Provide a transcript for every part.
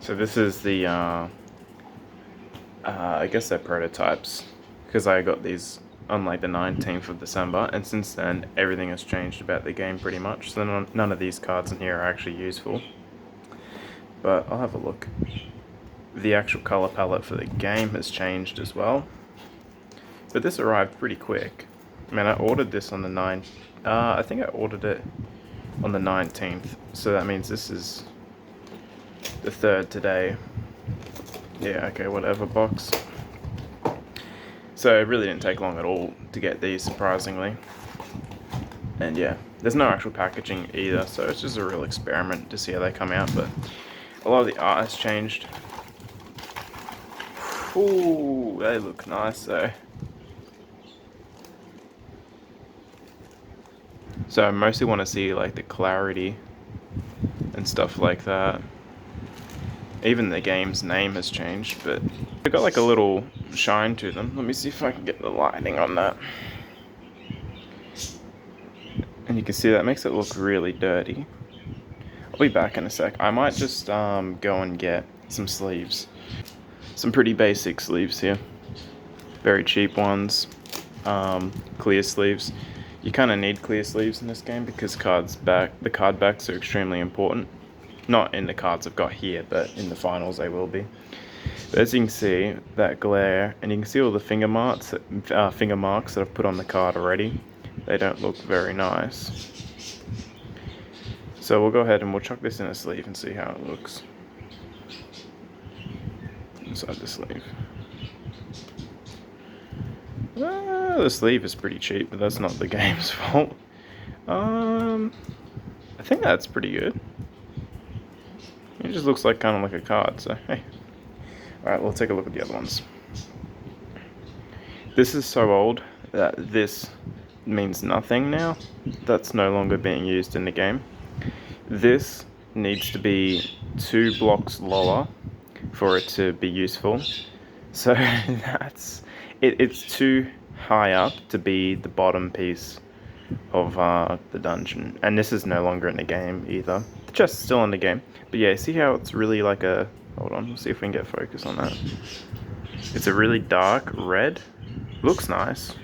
So this is the, I guess they're prototypes, because I got these on like the 19th of December, and since then everything has changed about the game pretty much, so none of these cards in here are actually useful. But I'll have a look. The actual color palette for the game has changed as well, but this arrived pretty quick. I mean, I ordered this on the I think I ordered it on the 19th, so that means this is the 3rd today. Yeah, okay, whatever, box. So it really didn't take long at all to get these, surprisingly. And yeah, there's no actual packaging either, so it's just a real experiment to see how they come out, but a lot of the art has changed. Ooh, they look nice though. So I mostly want to see like the clarity and stuff like that. Even the game's name has changed, but they've got like a little shine to them. Let me see if I can get the lighting on that. And you can see that makes it look really dirty. I'll be back in a sec. I might just go and get some sleeves. Some pretty basic sleeves here. Very cheap ones. Clear sleeves. You kind of need clear sleeves in this game because the card backs are extremely important. Not in the cards I've got here, but in the finals they will be. But as you can see, that glare, and you can see all the finger marks that I've put on the card already. They don't look very nice. So we'll go ahead and we'll chuck this in a sleeve and see how it looks. Inside the sleeve. The sleeve is pretty cheap, but that's not the game's fault. I think that's pretty good. It just looks like kind of like a card, so hey. Alright, we'll take a look at the other ones. This is so old that this means nothing now. That's no longer being used in the game. This needs to be 2 blocks lower for it to be useful. So it's too high up to be the bottom piece of the dungeon, and this is no longer in the game either. The chest is still in the game, but yeah, see how it's really like a, hold on, let's see if we can get focus on that. It's a really dark red. Looks nice,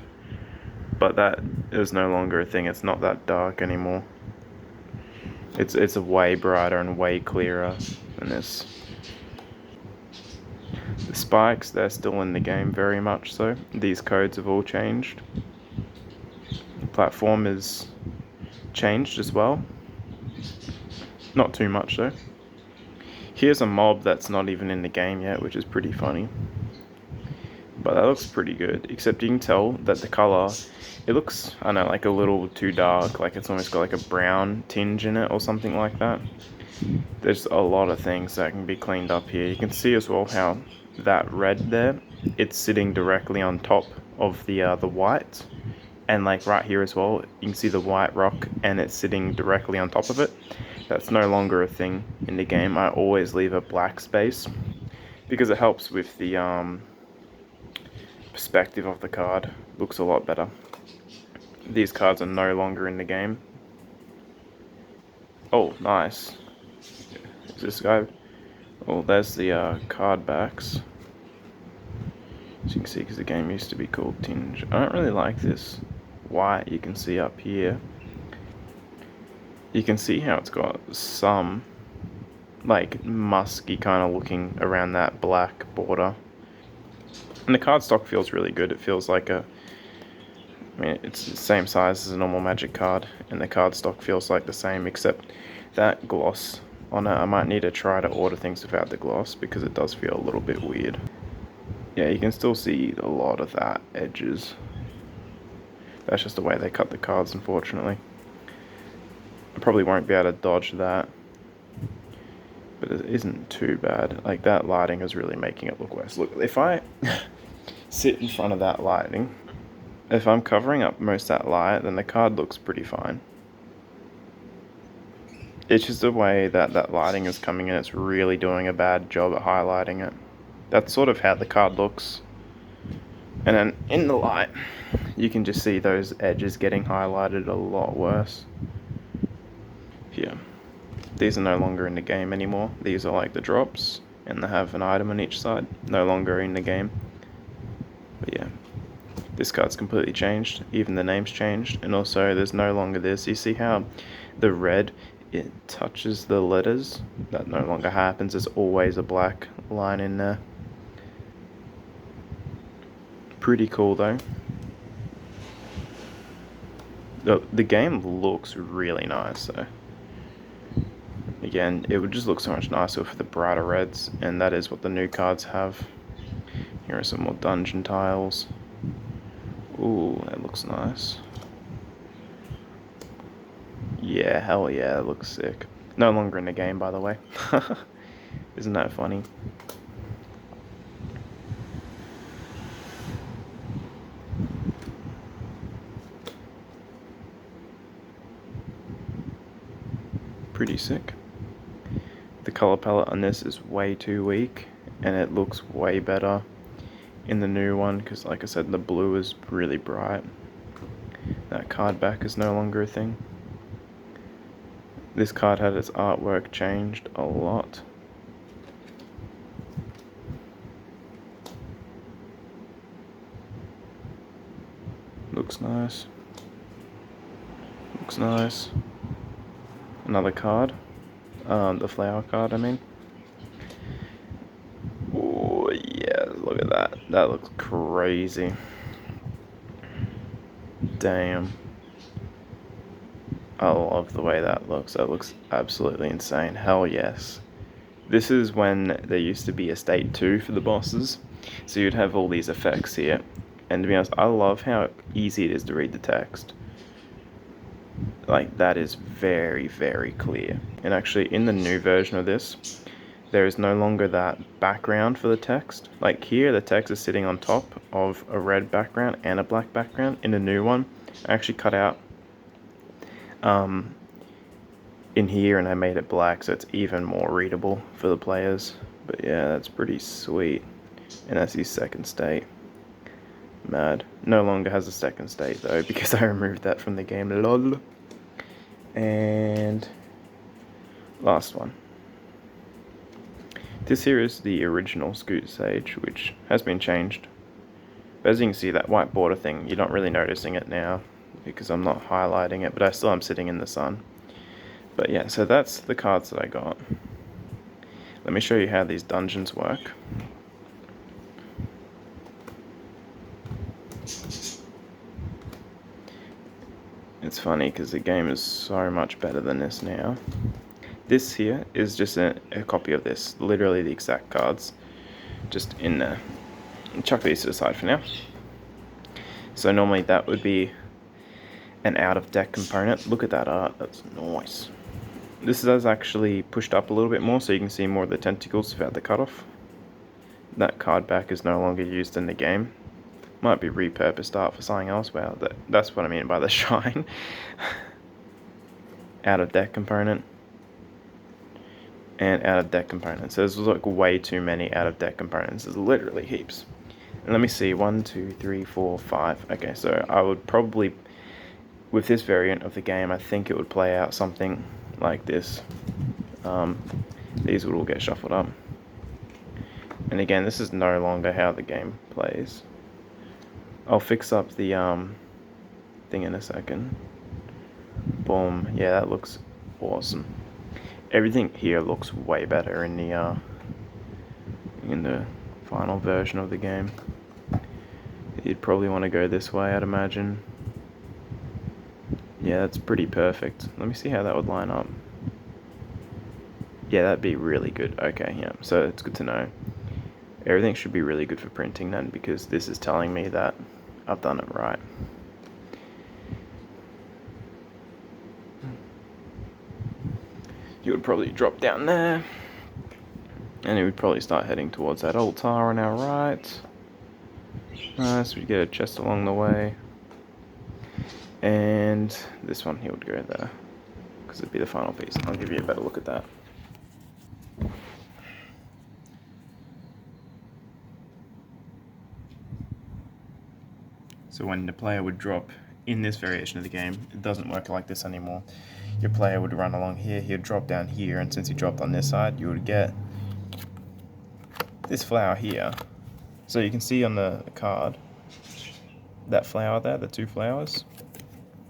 but that is no longer a thing. It's not that dark anymore. It's a way brighter and way clearer than this. The spikes, they're still in the game very much so. These codes have all changed. The platform is changed as well. Not too much though. Here's a mob that's not even in the game yet, which is pretty funny. But that looks pretty good, except you can tell that the color, it looks, I don't know, like a little too dark, like it's almost got like a brown tinge in it or something like that. There's a lot of things that can be cleaned up here. You can see as well how that red there, it's sitting directly on top of the white, and like right here as well, you can see the white rock and it's sitting directly on top of it. That's no longer a thing in the game. I always leave a black space because it helps with the perspective of the card. Looks a lot better. These cards are no longer in the game. Oh, nice. Is this guy? Oh, there's the card backs. As you can see, because the game used to be called Tinge. I don't really like this white you can see up here. You can see how it's got some like musky kind of looking around that black border. And the cardstock feels really good. It feels like I mean, it's the same size as a normal Magic card, and the cardstock feels like the same, except that gloss on it, I might need to try to order things without the gloss, because it does feel a little bit weird. Yeah, you can still see a lot of that edges. That's just the way they cut the cards, unfortunately. I probably won't be able to dodge that, but it isn't too bad. Like, that lighting is really making it look worse. Look, if I sit in front of that lighting, if I'm covering up most of that light, then the card looks pretty fine. It's just the way that that lighting is coming in, it's really doing a bad job at highlighting it. That's sort of how the card looks. And then in the light, you can just see those edges getting highlighted a lot worse. Here. These are no longer in the game anymore. These are like the drops. and they have an item on each side, no longer in the game. But yeah, this card's completely changed, even the name's changed, and also there's no longer this. You see how the red, it touches the letters? That no longer happens. There's always a black line in there. Pretty cool though. The game looks really nice, so again, it would just look so much nicer for the brighter reds, and that is what the new cards have. Here are some more dungeon tiles. Ooh, that looks nice. Yeah, hell yeah, that looks sick. No longer in the game, by the way. Isn't that funny? Pretty sick. The color palette on this is way too weak, and it looks way better in the new one, because like I said, the blue is really bright. That card back is no longer a thing. This card had its artwork changed a lot. Looks nice. Looks nice. Another card. The flower card, I mean. Oh yeah, look at that. That looks crazy. Damn. I love the way that looks. That looks absolutely insane. Hell yes. This is when there used to be a state 2 for the bosses. So you'd have all these effects here. And to be honest, I love how easy it is to read the text. Like, that is very, very clear. And actually, in the new version of this, there is no longer that background for the text. Like here, the text is sitting on top of a red background and a black background. In the new one, I actually cut out in here and I made it black, so it's even more readable for the players. But yeah, that's pretty sweet. And that's his second state. Mad. No longer has a second state though, because I removed that from the game. Lol. And last one. This here is the original Scoot Sage, which has been changed. But as you can see, that white border thing, you're not really noticing it now because I'm not highlighting it, but I still am sitting in the sun. But yeah, so that's the cards that I got. Let me show you how these dungeons work. It's funny because the game is so much better than this now. This here is just a copy of this, literally the exact cards, just in there. Chuck these to the side for now. So normally that would be an out of deck component. Look at that art, that's nice. This is actually pushed up a little bit more so you can see more of the tentacles without the cutoff. That card back is no longer used in the game. Might be repurposed art for something else. Wow, that's what I mean by the shine. Out of deck component. And out of deck components. So there's like way too many out of deck components. There's literally heaps. And let me see, 1, 2, 3, 4, 5. Okay, so I would probably, with this variant of the game, I think it would play out something like this. These would all get shuffled up. And again, this is no longer how the game plays. I'll fix up the thing in a second. Boom. Yeah, that looks awesome. Everything here looks way better in the final version of the game. You'd probably want to go this way, I'd imagine. Yeah, that's pretty perfect. Let me see how that would line up. Yeah, that'd be really good. Okay, yeah, so it's good to know. Everything should be really good for printing then, because this is telling me that I've done it right. You would probably drop down there, and it would probably start heading towards that altar on our right. Nice, we'd get a chest along the way. And this one here would go there, because it'd be the final piece. I'll give you a better look at that. So when the player would drop in this variation of the game, it doesn't work like this anymore. Your player would run along here, he'd drop down here, and since he dropped on this side, you would get this flower here, so you can see on the card, that flower there, the 2 flowers,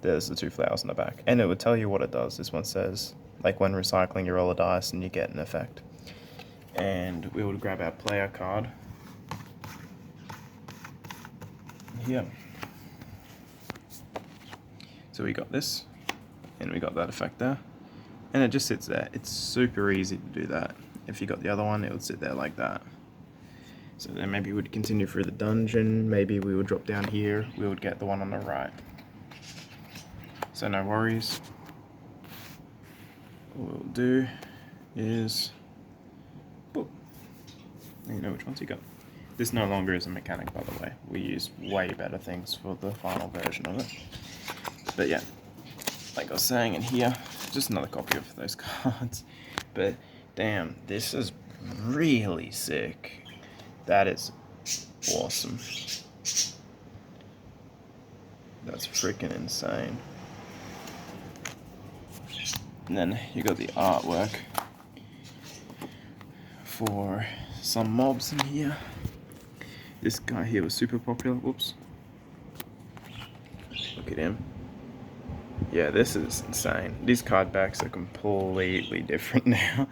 there's the 2 flowers in the back. And it would tell you what it does. This one says, like when recycling, you roll a dice and you get an effect. And we would grab our player card here. So we got this, and we got that effect there. And it just sits there. It's super easy to do that. If you got the other one, it would sit there like that. So then maybe we would continue through the dungeon, maybe we would drop down here, we would get the one on the right. So no worries. What we'll do is, boop. You know which ones you got. This no longer is a mechanic, by the way. We use way better things for the final version of it. But yeah, like I was saying in here, just another copy of those cards. But damn, this is really sick. That is awesome. That's freaking insane. And then you got the artwork for some mobs in here. This guy here was super popular. Whoops. Look at him. Yeah, this is insane. These card backs are completely different now.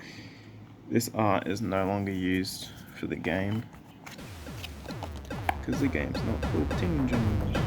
This art is no longer used for the game, because the game's not called Tinge anymore.